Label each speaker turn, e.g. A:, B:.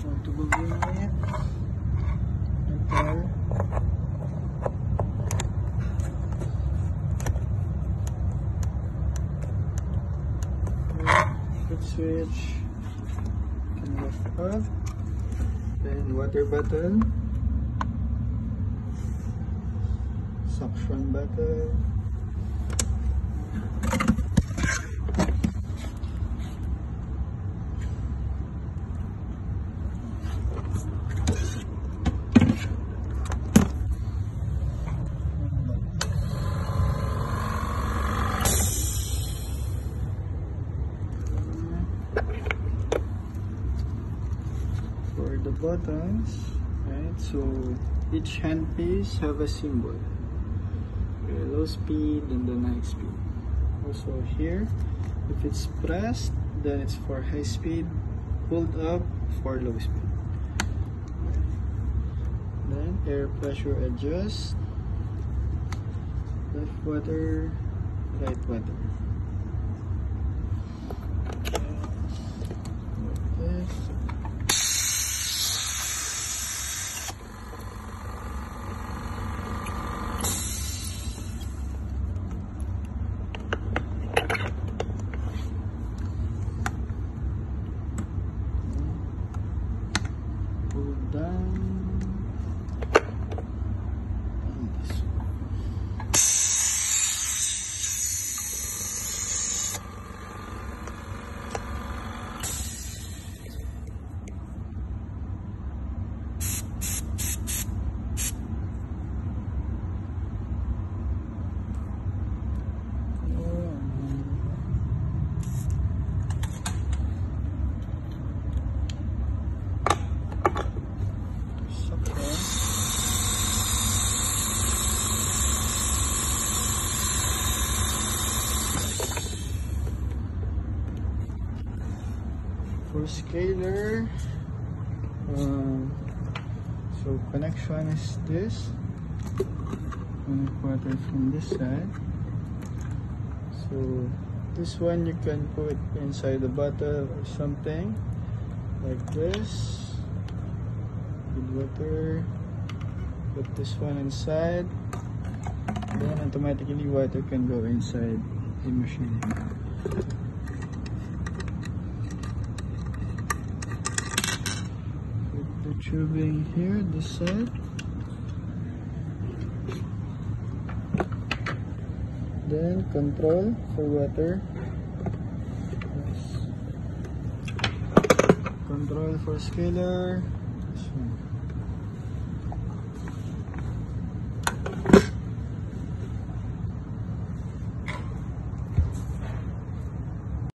A: want to begin it. Enter. Foot switch. Can lift up. Then water bottle. Suction bottle. For the buttons, right? So each handpiece have a symbol. Low speed and then high speed. Also here, if it's pressed, then it's for high speed. Pulled up for low speed. Then air pressure adjust. Left water, right water. Like this. Pull down. And this one. For scaler, so connection is this. Connect water from this side. So this one you can put inside the bottle or something like this. With water, put this one inside. Then automatically water can go inside the machine. The tubing here, this side. Then control for water. Yes. Control for scaler. This one.